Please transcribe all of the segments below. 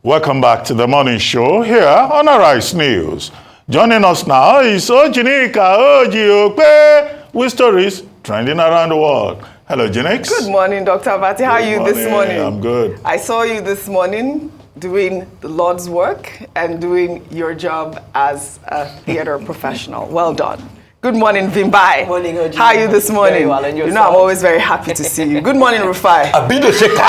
Welcome back to the morning show here on Arise News. Joining us now is OjyOkpe with stories trending around the world. Hello, Jinx. Good morning, Dr. Abati. How are you this morning? I'm good. I saw you this morning doing the Lord's work and doing your job as a theater professional. Well done. Good morning, Vimbai. Good morning, Oji. How are you this morning? Very well, and yourself? You know, I'm always very happy to see you. Good morning, Rufai. Abido Sheka.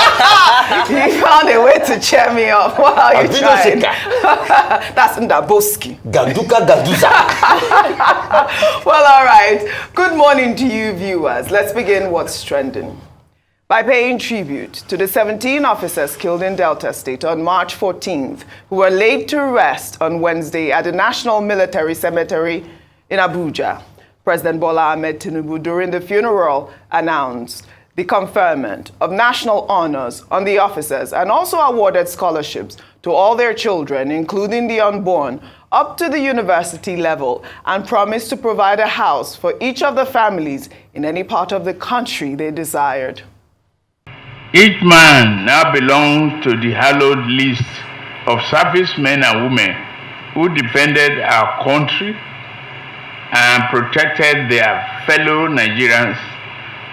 You found a way to cheer me up. Wow, you're trying. That's Ndaboski. Ganduka Ganduza. Well, all right. Good morning to you, viewers. Let's begin what's trending by paying tribute to the 17 officers killed in Delta State on March 14th, who were laid to rest on Wednesday at the National Military Cemetery in Abuja. President Bola Ahmed Tinubu, during the funeral, announced the conferment of national honors on the officers and also awarded scholarships to all their children, including the unborn, up to the university level, and promised to provide a house for each of the families in any part of the country they desired. Each man now belongs to the hallowed list of servicemen and women who defended our country and protected their fellow Nigerians,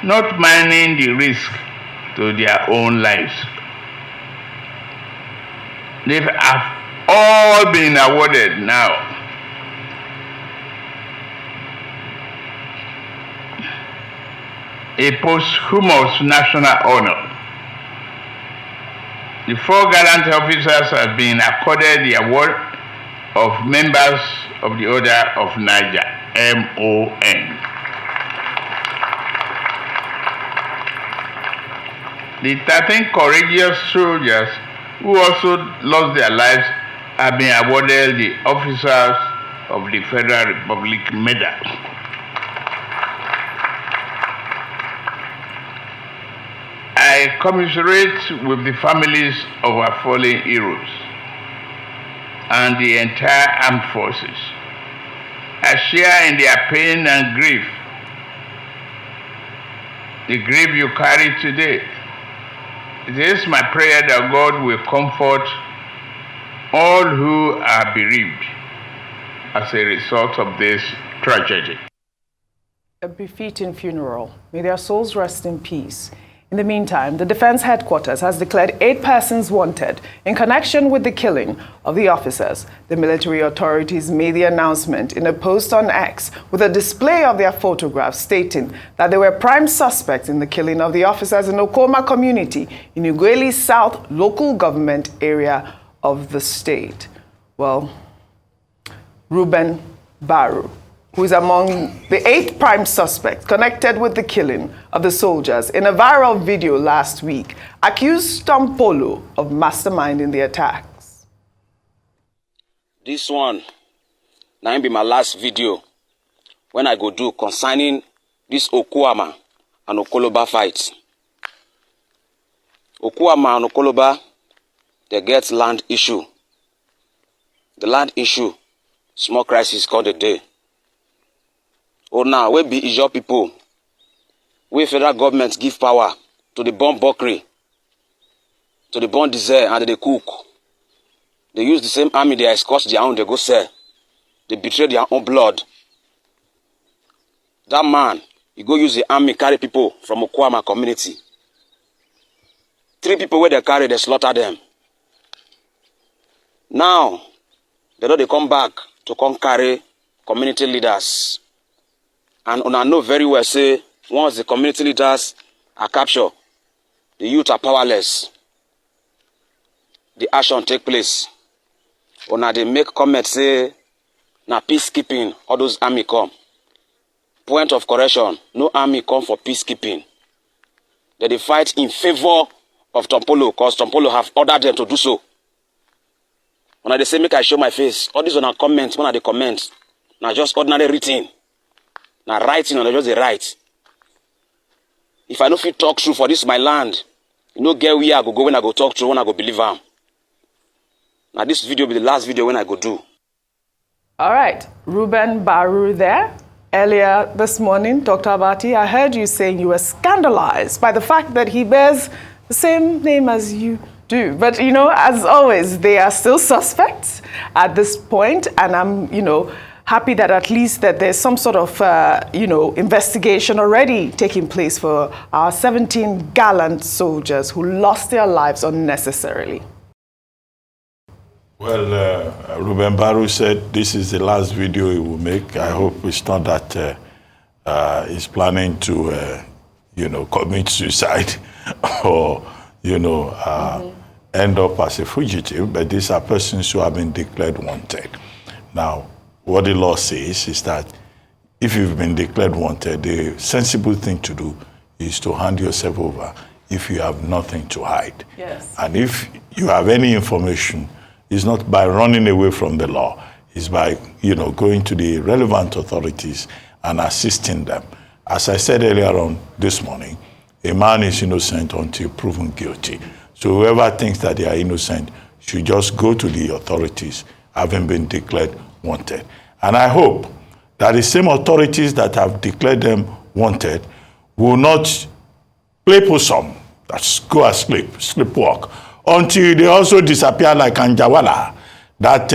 not minding the risk to their own lives. They have all been awarded now. A posthumous national honor. The 4 gallant officers have been accorded the award of members of the Order of Niger, MON. The 13 courageous soldiers who also lost their lives have been awarded the Officers of the Federal Republic Medal. I commiserate with the families of our fallen heroes and the entire armed forces. I share in their pain and grief, the grief you carry today. It is my prayer that God will comfort all who are bereaved as a result of this tragedy. A befitting funeral. May their souls rest in peace. In the meantime, the Defence Headquarters has declared 8 persons wanted in connection with the killing of the officers. The military authorities made the announcement in a post on X with a display of their photographs stating that they were prime suspects in the killing of the officers in Okuama community in Ugheli South local government area of the state. Well, Reuben Baru, who is among the 8 prime suspects connected with the killing of the soldiers in a viral video last week, accused Tomopolo of masterminding the attacks. This one, now be my last video when I go do concerning this Okuama and Okoloba fight. Okuama and Okoloba, they get land issue. The land issue, small crisis called a day. Oh, now, we be Ijaw people. We federal government give power to the bomb buckery, to the bomb diesel, and they cook. They use the same army, they escort their own, they go sell. They betray their own blood. That man, he go use the army, carry people from Okuama community. 3 people where they carry, they slaughter them. Now, they come back to come carry community leaders. And I know very well, say, once the community leaders are captured, the youth are powerless. The action take place. When they make comments, say, na peacekeeping, all those army come. Point of correction, no army come for peacekeeping. They fight in favor of Tomopolo, because Tomopolo have ordered them to do so. When they say, make I show my face, all these on comments, when they comment, now just ordinary written. Now writing on just the right. If I don't feel talk true for this my land, you know get where I go when I go talk true, when I go believe am. Now this video will be the last video when I go do. All right, Reuben Baru there. Earlier this morning, Dr. Abati, I heard you saying you were scandalized by the fact that he bears the same name as you do. But, you know, as always, they are still suspects at this point, and I'm, you know, happy that at least that there's some sort of, you know, investigation already taking place for our 17 gallant soldiers who lost their lives unnecessarily. Well, Reuben Baru said this is the last video he will make. I hope it's not that he's planning to, you know, commit suicide or, you know, end up as a fugitive. But these are persons who have been declared wanted. Now, what the law says is that if you've been declared wanted, the sensible thing to do is to hand yourself over if you have nothing to hide. Yes. And if you have any information, it's not by running away from the law. It's by, you know, going to the relevant authorities and assisting them. As I said earlier on this morning, a man is innocent until proven guilty. So whoever thinks that they are innocent should just go to the authorities, having been declared wanted. And I hope that the same authorities that have declared them wanted will not play possum, that's go asleep, sleepwalk, until they also disappear like Anjawala, that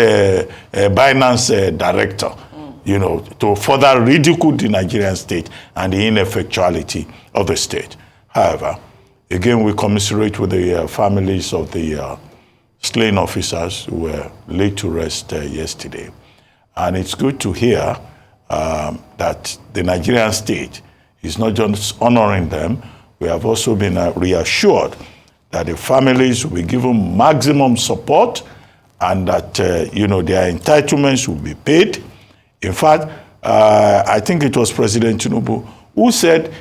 Binance director, you know, to further ridicule the Nigerian state and the ineffectuality of the state. However, again, we commiserate with the families of the slain officers who were laid to rest yesterday. And it's good to hear that the Nigerian state is not just honoring them. We have also been reassured that the families will be given maximum support and that, you know, their entitlements will be paid. In fact, I think it was President Tinubu who said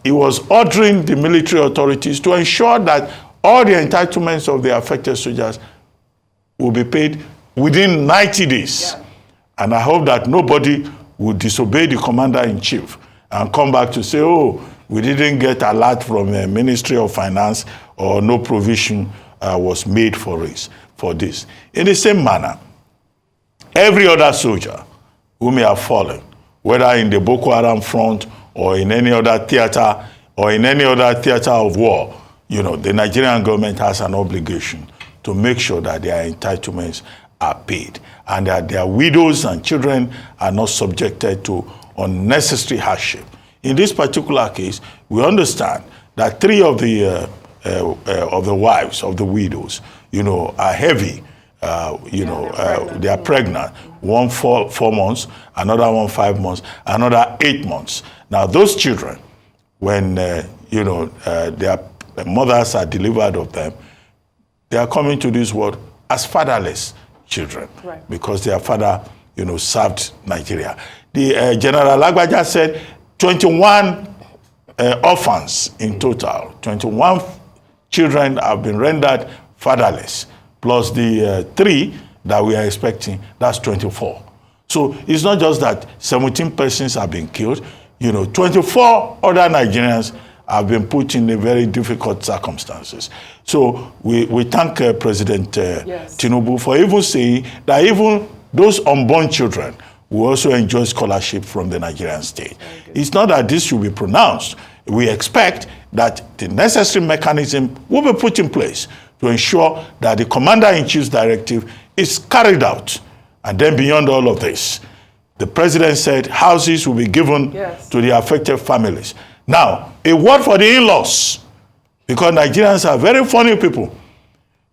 he was ordering the military authorities to ensure that all the entitlements of the affected soldiers will be paid within 90 days. Yeah. And I hope that nobody will disobey the commander-in-chief and come back to say, oh, we didn't get alert from the Ministry of Finance or no provision was made for this. In the same manner, every other soldier who may have fallen, whether in the Boko Haram front or in any other theater of war, you know, the Nigerian government has an obligation to make sure that their entitlements are paid and that their widows and children are not subjected to unnecessary hardship. In this particular case, we understand that 3 of the wives of the widows, you know, are heavy. They are pregnant. One 4 months, another one 5 months, another 8 months. Now, those children, when their mothers are delivered of them, they are coming to this world as fatherless children, right, because their father, you know, served Nigeria. The General Lagbaja said 21 orphans in total. 21 children have been rendered fatherless, plus the 3 that we are expecting. That's 24. So it's not just that 17 persons have been killed. You know, 24 other Nigerians have been put in a very difficult circumstances. So we thank President Tinubu for even saying that even those unborn children will also enjoy scholarship from the Nigerian state. It's not that this should be pronounced. We expect that the necessary mechanism will be put in place to ensure that the Commander-in-Chief's directive is carried out. And then beyond all of this, the president said houses will be given to the affected families. Now, a word for the in-laws, because Nigerians are very funny people.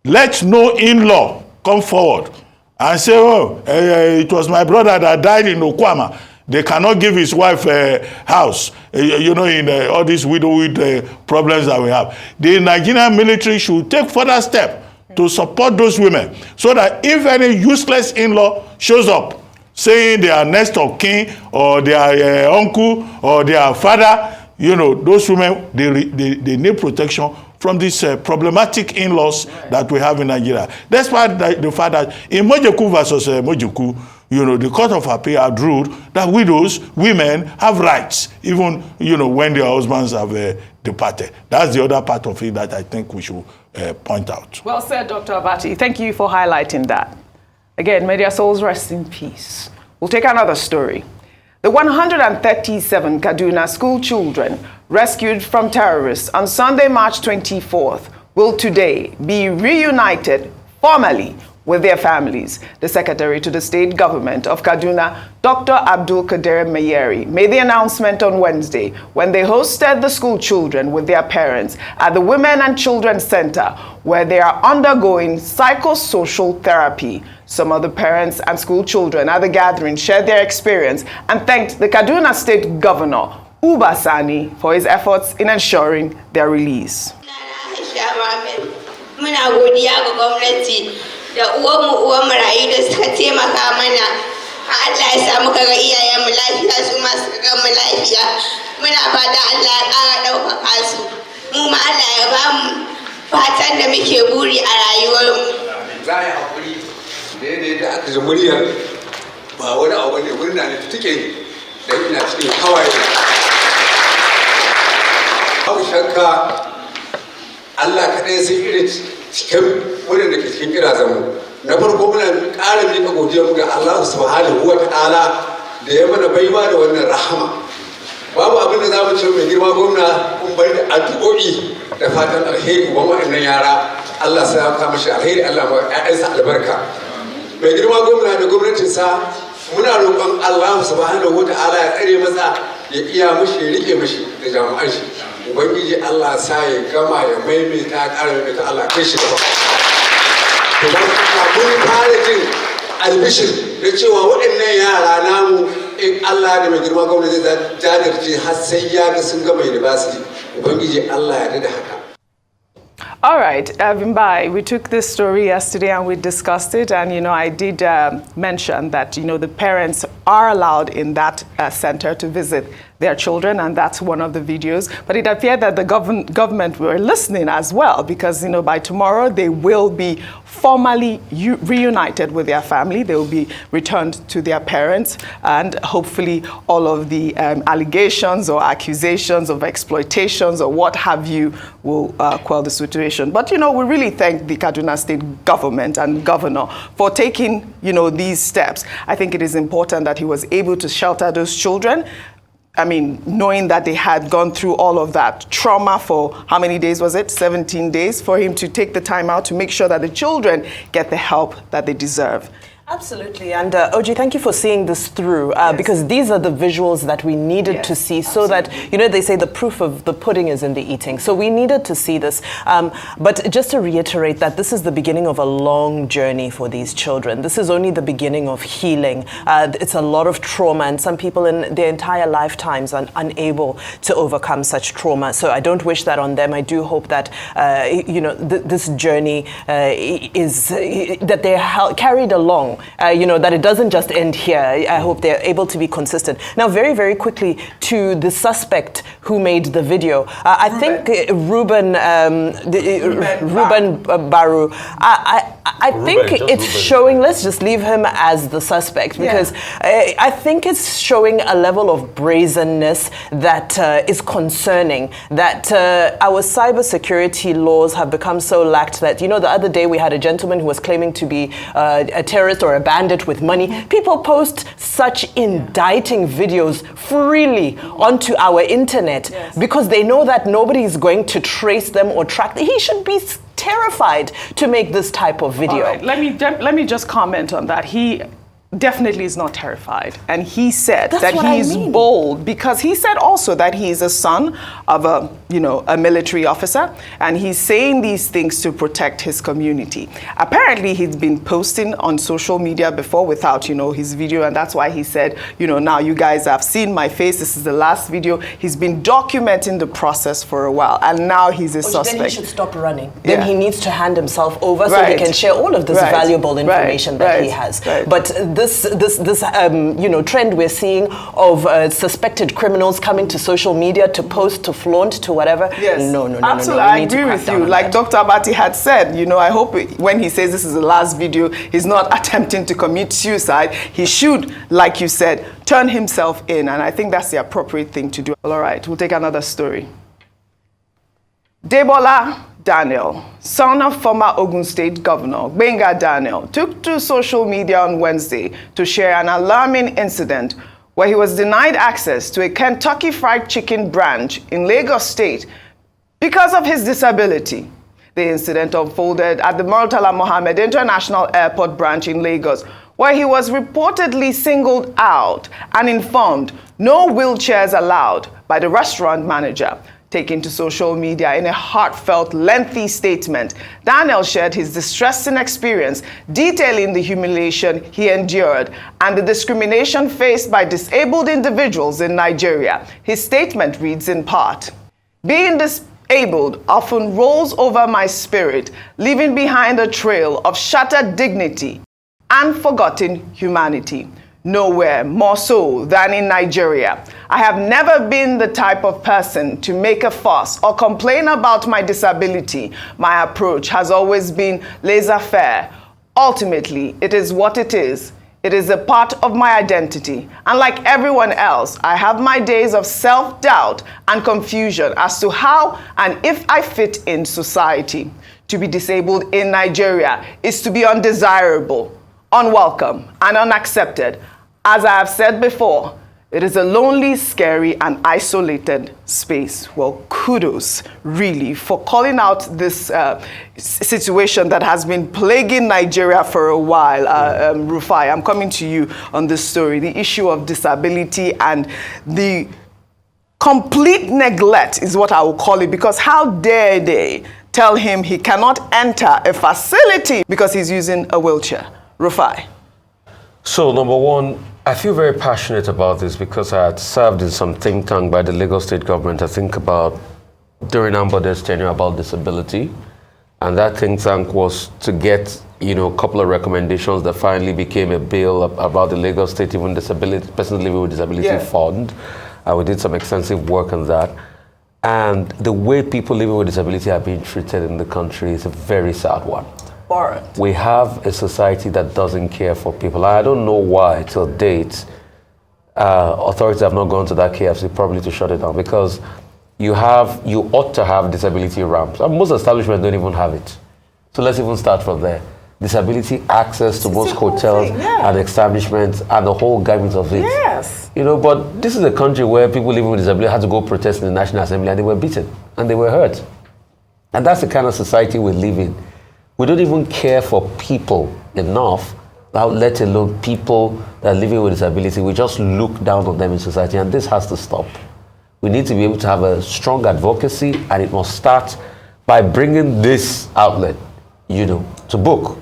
Let no in-law come forward and say, oh, it was my brother that died in Okuama. They cannot give his wife a house, you know, in all these widowhood problems that we have. The Nigerian military should take further steps to support those women so that if any useless in-law shows up saying they are next of kin or their uncle or their father, you know, those women, they need protection from these problematic in-laws that we have in Nigeria. Despite the fact that in Mojoku versus Mojoku, you know, the Court of Appeal had ruled that widows, women, have rights, even, you know, when their husbands have departed. That's the other part of it that I think we should point out. Well said, Dr. Abati. Thank you for highlighting that. Again, may their souls rest in peace. We'll take another story. The 137 Kaduna school children rescued from terrorists on Sunday, March 24th will today be reunited formally with their families. The Secretary to the State Government of Kaduna, Dr. Abdul Kader Mayeri, made the announcement on Wednesday when they hosted the school children with their parents at the Women and Children Center, where they are undergoing psychosocial therapy. Some of the parents and school children at the gathering shared their experience and thanked the Kaduna State Governor, Uba Sani, for his efforts in ensuring their release. Muna godiya ga gwamnati da uwan marayu da suka taimaka mana. Allah ya sa muka ga iyayenmu lafiya su ma suka ga mu lafiya. Muna fata Allah ya ƙara ɗaukaka su. Mu ma Allah ya ba mu fatan da muke buri a rayuwarmu. Za a yi haƙuri daidai da aka ji muryar ba wani abu ne murna ne take da ina cikin hawaye. Babu shakka Allah kaɗai sai irin cikin wurin da ke cikin kirazanmu. Na farko muna ƙara miƙa godiyarmu ga Allah subhanahu wa ta'ala da ya mana baiwa da wannan rahama. Babu abin da za mu ce mai girma gwamna kun bari da addu'o'i da fatan alheri wa waɗannan yara. Allah sai ya kama shi alheri, Allah ma ƴaƴansa albarka. Mai girma gwamna da gwamnatinsa muna roƙon Allah subhanahu wa ta'ala ya tsare masa, ya iya mishi, ya rike mishi da jami'an shi. Ubangiji Allah sa ya gama ya maimaita ƙara maimaita Allah kai shi gaba. Kuma mun fara jin albishir da cewa waɗannan yara namu in Allah da mai girma gwamnati zai jajirce har sai ya ga sun gama university. Ubangiji Allah ya da haka. All right, Vimbai, we took this story yesterday and we discussed it, and I did mention that the parents are allowed in that center to visit their children, and that's one of the videos. But it appeared that the government were listening as well, because by tomorrow they will be formally reunited with their family. They will be returned to their parents, and hopefully all of the allegations or accusations of exploitations or what have you will quell the situation. But we really thank the Kaduna State government and governor for taking these steps. I think it is important that he was able to shelter those children. I mean, knowing that they had gone through all of that trauma for how many days was it? 17 days, for him to take the time out to make sure that the children get the help that they deserve. Absolutely. And Oji, thank you for seeing this through, because these are the visuals that we needed to see, so that, they say the proof of the pudding is in the eating. So we needed to see this. But just to reiterate that this is the beginning of a long journey for these children. This is only the beginning of healing. It's a lot of trauma, and some people in their entire lifetimes are unable to overcome such trauma. So I don't wish that on them. I do hope that, this journey is, that they're carried along. That it doesn't just end here. I hope they're able to be consistent. Now, very, very quickly to the suspect who made the video. I think Reuben Baru. I think it's showing, let's just leave him as the suspect, because I think it's showing a level of brazenness that is concerning, that our cybersecurity laws have become so lax that, the other day we had a gentleman who was claiming to be a terrorist or a bandit with money. People post such indicting videos freely onto our internet because they know that nobody is going to trace them or track them. He should be terrified to make this type of video. All right. Let me just comment on that. He definitely is not terrified, and he said that he is bold, because he said also that he is a son of a military officer, and he's saying these things to protect his community. Apparently he's been posting on social media before without his video, and that's why he said, now you guys have seen my face, this is the last video. He's been documenting the process for a while, and now he's a suspect. Then he should stop running. Then he needs to hand himself over so he can share all of this valuable information that he has. But this trend we're seeing of suspected criminals coming to social media to post, to flaunt, to whatever. No. Absolutely, I agree with you. Like Dr. Abati had said, I hope when he says this is the last video, he's not attempting to commit suicide. He should, like you said, turn himself in, and I think that's the appropriate thing to do. All right, we'll take another story. Debola Daniel, son of former Ogun State Governor Gbenga Daniel, took to social media on Wednesday to share an alarming incident where he was denied access to a Kentucky Fried Chicken branch in Lagos State because of his disability. The incident unfolded at the Murtala Mohammed International Airport branch in Lagos, where he was reportedly singled out and informed no wheelchairs allowed by the restaurant manager. Taken to social media in a heartfelt, lengthy statement, Daniel shared his distressing experience, detailing the humiliation he endured and the discrimination faced by disabled individuals in Nigeria. His statement reads in part, "Being disabled often rolls over my spirit, leaving behind a trail of shattered dignity and forgotten humanity. Nowhere more so than in Nigeria. I have never been the type of person to make a fuss or complain about my disability. My approach has always been laissez-faire. Ultimately, it is what it is. It is a part of my identity. And like everyone else, I have my days of self-doubt and confusion as to how and if I fit in society. To be disabled in Nigeria is to be undesirable, unwelcome, and unaccepted. As I have said before, it is a lonely, scary, and isolated space." Well, kudos, really, for calling out this situation that has been plaguing Nigeria for a while. Rufai, I'm coming to you on this story. The issue of disability and the complete neglect is what I will call it, because how dare they tell him he cannot enter a facility because he's using a wheelchair? Rufai. So, number one, I feel very passionate about this because I had served in some think tank by the Lagos state government. I think about during Ambode's tenure about disability. And that think tank was to get, a couple of recommendations that finally became a bill about the Lagos State even disability, persons living with disability fund. We did some extensive work on that. And the way people living with disability are being treated in the country is a very sad one. We have a society that doesn't care for people. I don't know why, till date, authorities have not gone to that KFC probably to shut it down, because you ought to have disability ramps. And most establishments don't even have it. So let's even start from there. Disability access to most hotels and establishments and the whole gamut of it. Yes. But this is a country where people living with disability had to go protest in the National Assembly and they were beaten and they were hurt. And that's the kind of society we live in. We don't even care for people enough, let alone people that are living with disability. We just look down on them in society, and this has to stop. We need to be able to have a strong advocacy, and it must start by bringing this outlet, to book,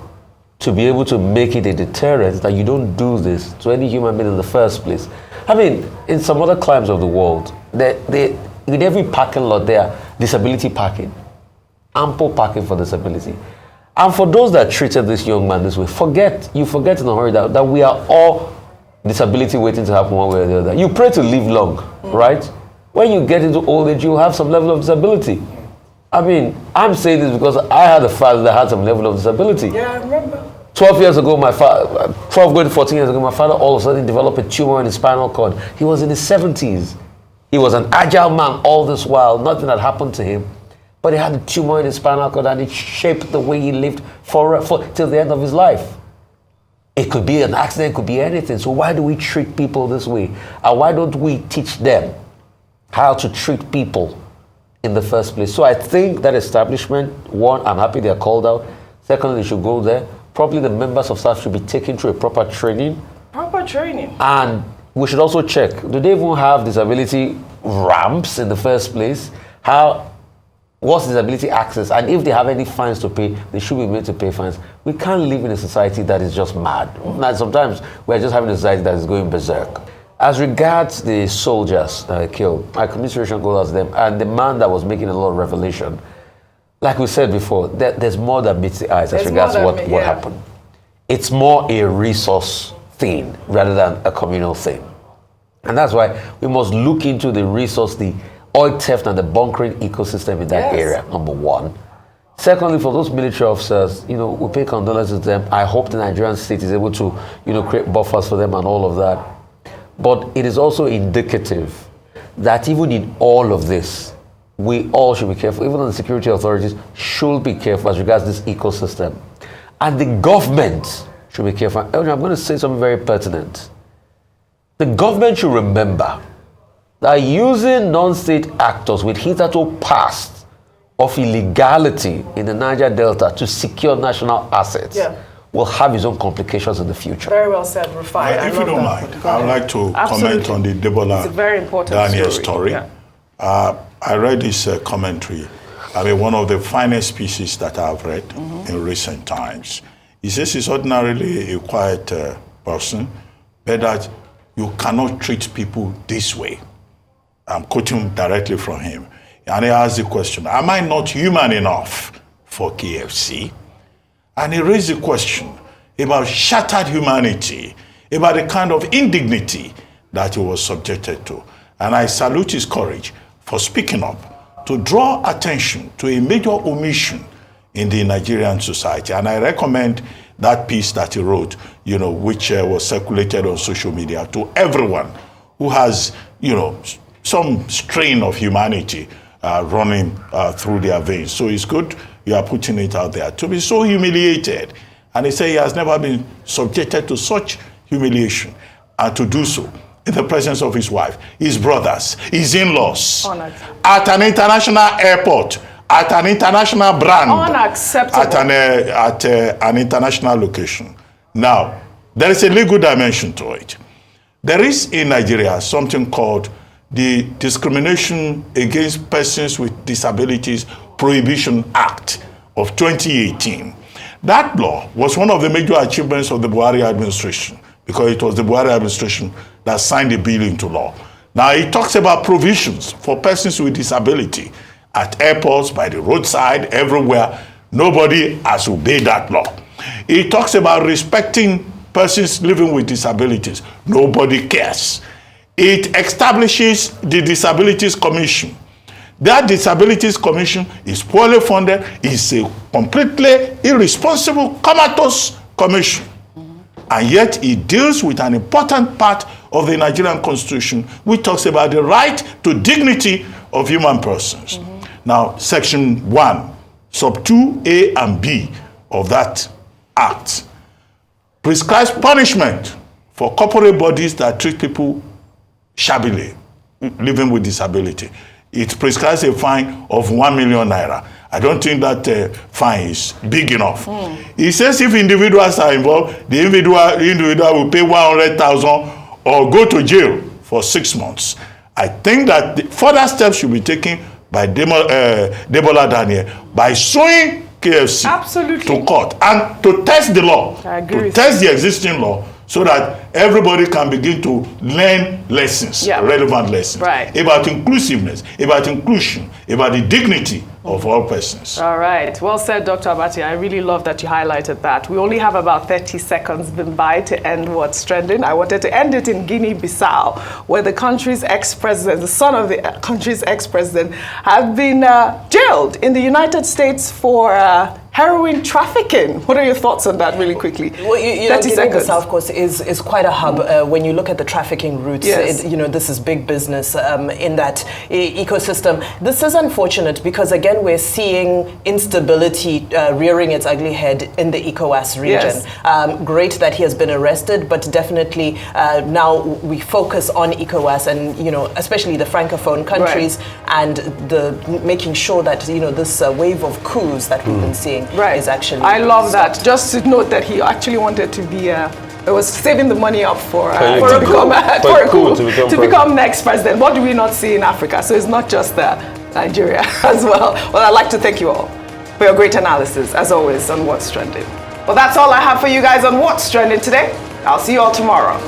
to be able to make it a deterrent that you don't do this to any human being in the first place. I mean, in some other climes of the world, in every parking lot there, disability parking, ample parking for disability. And for those that treated this young man this way, you forget in a hurry that we are all disability waiting to happen one way or the other. You pray to live long, right? When you get into old age, you have some level of disability. I mean, I'm saying this because I had a father that had some level of disability. Yeah, I remember. 12 years ago, 12 going to 14 years ago, my father all of a sudden developed a tumor in his spinal cord. He was in his 70s. He was an agile man all this while. Nothing had happened to him. But he had a tumor in his spinal cord and it shaped the way he lived till the end of his life. It could be an accident, it could be anything. So why do we treat people this way? And why don't we teach them how to treat people in the first place? So I think that establishment, one, I'm happy they're called out. Secondly, they should go there. Probably the members of staff should be taken through a proper training. Proper training. And we should also check, do they even have disability ramps in the first place? What's disability access? And if they have any fines to pay, they should be made to pay fines. We can't live in a society that is just mad. Now, sometimes we're just having a society that is going berserk. As regards the soldiers that were killed, my commiseration goes out to them. And the man that was making a lot of revelation, like we said before, there's more that meets the eyes as regards what happened. It's more a resource thing rather than a communal thing. And that's why we must look into the resource, the oil theft and the bunkering ecosystem in that area, number one. Secondly, for those military officers, we pay condolences to them. I hope the Nigerian state is able to, create buffers for them and all of that. But it is also indicative that even in all of this, we all should be careful. Even the security authorities should be careful as regards this ecosystem. And the government should be careful. I'm going to say something very pertinent. The government should remember that using non-state actors with hitherto past of illegality in the Niger Delta to secure national assets will have its own complications in the future. Very well said, Rufai. If you don't mind, I would like to comment on the Bola Ahmed story. Yeah. I read his commentary. I mean, one of the finest pieces that I've read in recent times. He says he's ordinarily a quiet person, but that you cannot treat people this way. I'm quoting directly from him. And he asked the question, am I not human enough for KFC? And he raised the question about shattered humanity, about the kind of indignity that he was subjected to. And I salute his courage for speaking up to draw attention to a major omission in the Nigerian society. And I recommend that piece that he wrote, which was circulated on social media to everyone who has, some strain of humanity running through their veins. So it's good you are putting it out there. To be so humiliated, and he said he has never been subjected to such humiliation, and to do so in the presence of his wife, his brothers, his in-laws, at an international airport, at an international brand, unacceptable, at an international location. Now, there is a legal dimension to it. There is in Nigeria something called the Discrimination Against Persons with Disabilities Prohibition Act of 2018. That law was one of the major achievements of the Buhari administration, because it was the Buhari administration that signed the bill into law. Now, it talks about provisions for persons with disability at airports, by the roadside, everywhere. Nobody has obeyed that law. It talks about respecting persons living with disabilities. Nobody cares. It establishes the Disabilities Commission. That Disabilities Commission is poorly funded, is a completely irresponsible, comatose commission. And yet it deals with an important part of the Nigerian Constitution, which talks about the right to dignity of human persons. Now, Section 1, Sub 2A and B of that Act prescribes punishment for corporate bodies that treat people shabbily, living with disability. It prescribes a fine of 1 million naira. I don't think that fine is big enough. It says if individuals are involved, the individual will pay 100,000 or go to jail for 6 months. I think that the further steps should be taken by Debola Daniel by suing KFC to court and to test the law, to test the existing law, so that everybody can begin to learn lessons, relevant lessons, about inclusiveness, about inclusion, about the dignity of all persons. All right. Well said, Dr. Abati. I really love that you highlighted that. We only have about 30 seconds been by to end What's Trending. I wanted to end it in Guinea-Bissau, where the country's ex-president, the son of the country's ex-president, has been jailed in the United States for heroin trafficking. What are your thoughts on that, really quickly? Well, Guinea-Bissau, of course, is quite a hub when you look at the trafficking routes. Yes. This is big business in that ecosystem. This is unfortunate because, again, we're seeing instability rearing its ugly head in the ECOWAS region. Yes. Great that he has been arrested, but definitely now we focus on ECOWAS and, especially the Francophone countries and the making sure that, this wave of coups that we've been seeing is actually I love that. Just to note that he actually wanted to be it was saving the money up for to become next president. What do we not see in Africa? So it's not just Nigeria as well. Well, I'd like to thank you all for your great analysis, as always, on What's Trending. Well, that's all I have for you guys on What's Trending today. I'll see you all tomorrow.